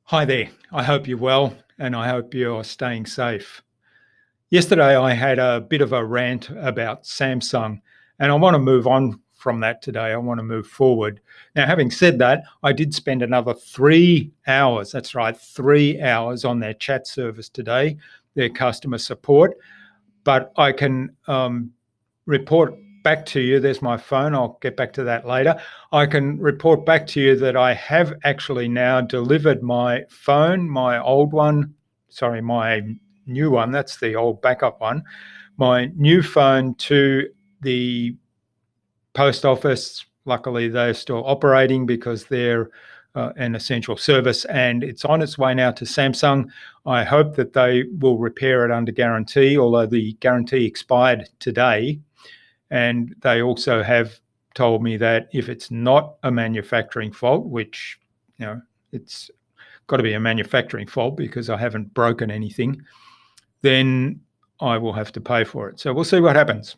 Hi there. I hope you're well and I hope you're staying safe. Yesterday, I had a bit of a rant about Samsung, and I want to move on from that today. I want to move forward. Now, having said that, I did spend another 3 hours, that's right, 3 hours on their chat service today, their customer support. But I can report back to you. There's my phone. I'll get back to that later. I can report back to you that I have actually now delivered my phone, my old one, sorry, my new one. That's the old backup one. My new phone to the post office. Luckily, they're still operating because they're an essential service, and it's on its way now to Samsung. I hope that they will repair it under guarantee, although the guarantee expired today. And they also have told me that if it's not a manufacturing fault, which, it's got to be a manufacturing fault because I haven't broken anything, then I will have to pay for it. So we'll see what happens.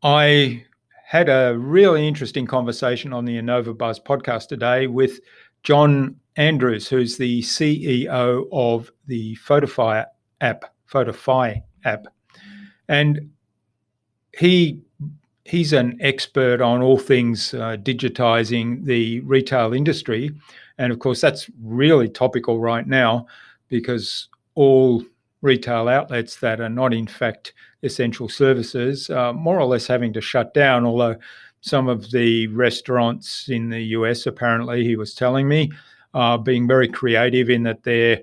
I had a really interesting conversation on the Innovabiz podcast today with John Andrews, who's the CEO of the Photofy app. And he's an expert on all things digitizing the retail industry. And of course, that's really topical right now because all retail outlets that are not in fact essential services more or less having to shut down, although some of the restaurants in the US, apparently, he was telling me, are being very creative in that they're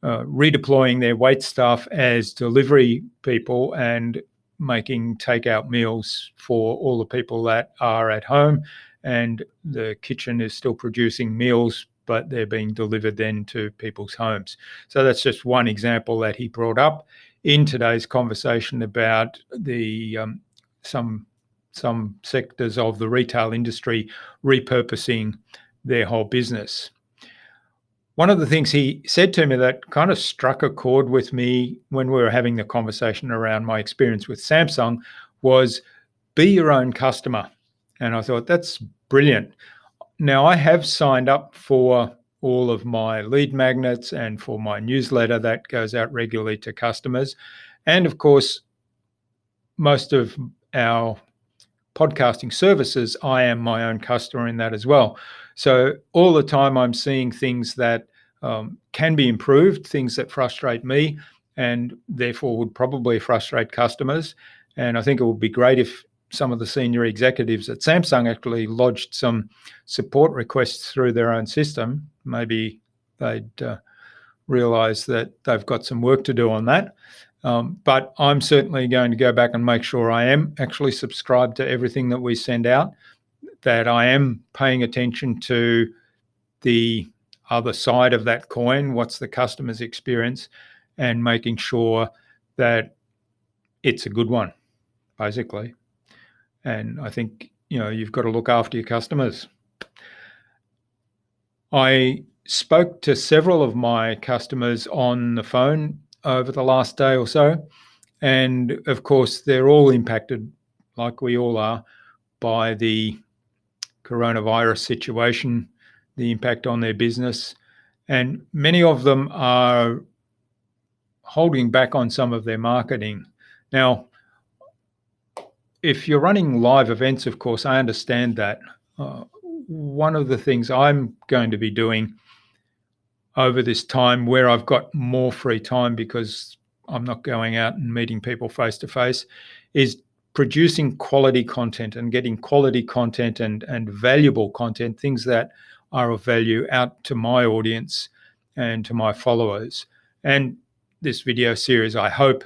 redeploying their wait staff as delivery people and making takeout meals for all the people that are at home, and the kitchen is still producing meals, but they're being delivered then to people's homes. So that's just one example that he brought up in today's conversation about the some sectors of the retail industry repurposing their whole business. One of the things he said to me that kind of struck a chord with me when we were having the conversation around my experience with Samsung was be your own customer. And I thought, that's brilliant. Now, I have signed up for all of my lead magnets and for my newsletter that goes out regularly to customers. And of course, most of our podcasting services, I am my own customer in that as well. So all the time I'm seeing things that can be improved, things that frustrate me and therefore would probably frustrate customers. And I think it would be great if some of the senior executives at Samsung actually lodged some support requests through their own system. Maybe they'd realize that they've got some work to do on that. But I'm certainly going to go back and make sure I am actually subscribed to everything that we send out, that I am paying attention to the other side of that coin, what's the customer's experience, and making sure that it's a good one, basically. And I think, you've got to look after your customers. I spoke to several of my customers on the phone over the last day or so. And of course, they're all impacted, like we all are, by the coronavirus situation, the impact on their business. And many of them are holding back on some of their marketing. Now, if you're running live events, of course, I understand that. One of the things I'm going to be doing over this time where I've got more free time because I'm not going out and meeting people face to face is producing quality content and getting quality content and valuable content, things that are of value out to my audience and to my followers. And this video series, I hope,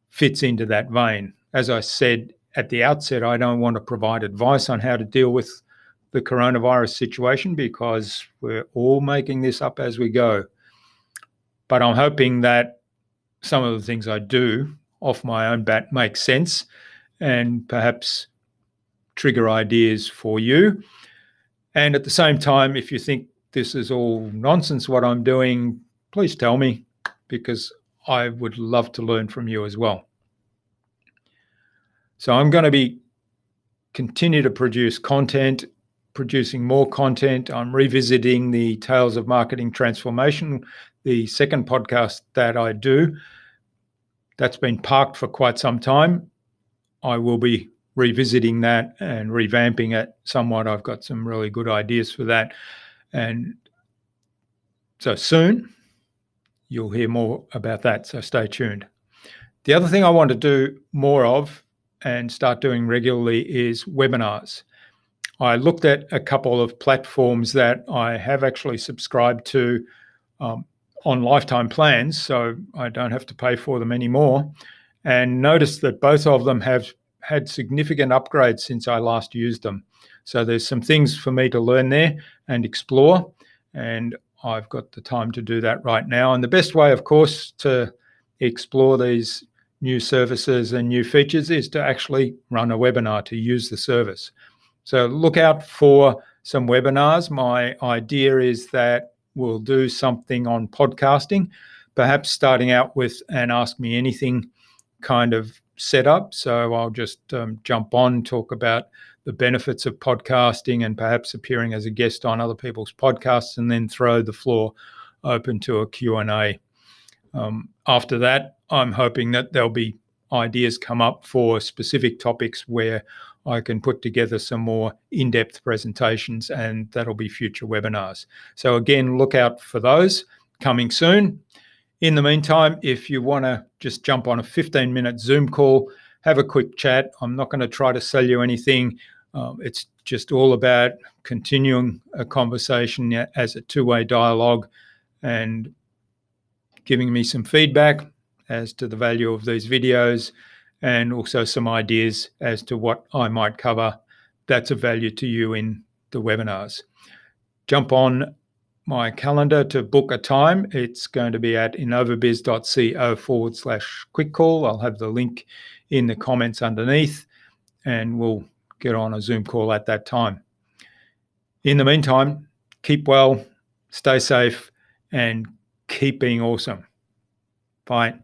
fits into that vein. As I said at the outset, I don't want to provide advice on how to deal with the coronavirus situation because we're all making this up as we go. But I'm hoping that some of the things I do off my own bat make sense and perhaps trigger ideas for you. And at the same time, if you think this is all nonsense what I'm doing, please tell me because I would love to learn from you as well. So I'm going to continue to produce content producing more content. I'm revisiting the Tales of Marketing Transformation, the second podcast that I do. That's been parked for quite some time. I will be revisiting that and revamping it somewhat. I've got some really good ideas for that. And so soon you'll hear more about that. So stay tuned. The other thing I want to do more of and start doing regularly is webinars. I looked at a couple of platforms that I have actually subscribed to on lifetime plans, so I don't have to pay for them anymore, and noticed that both of them have had significant upgrades since I last used them. So there's some things for me to learn there and explore, and I've got the time to do that right now. And the best way, of course, to explore these new services and new features is to actually run a webinar to use the service. So look out for some webinars. My idea is that we'll do something on podcasting, perhaps starting out with an Ask Me Anything kind of setup. So I'll just jump on, talk about the benefits of podcasting and perhaps appearing as a guest on other people's podcasts, and then throw the floor open to a Q&A. After that, I'm hoping that there'll be ideas come up for specific topics where I can put together some more in-depth presentations, and that'll be future webinars. So again, look out for those coming soon. In the meantime, if you want to just jump on a 15-minute Zoom call, have a quick chat. I'm not going to try to sell you anything. It's just all about continuing a conversation as a two-way dialogue and giving me some feedback as to the value of these videos, and also some ideas as to what I might cover that's of value to you in the webinars. Jump on my calendar to book a time. It's going to be at innovabiz.co/quick call. I'll have the link in the comments underneath, and we'll get on a Zoom call at that time. In the meantime, keep well, stay safe, and keep being awesome. Bye.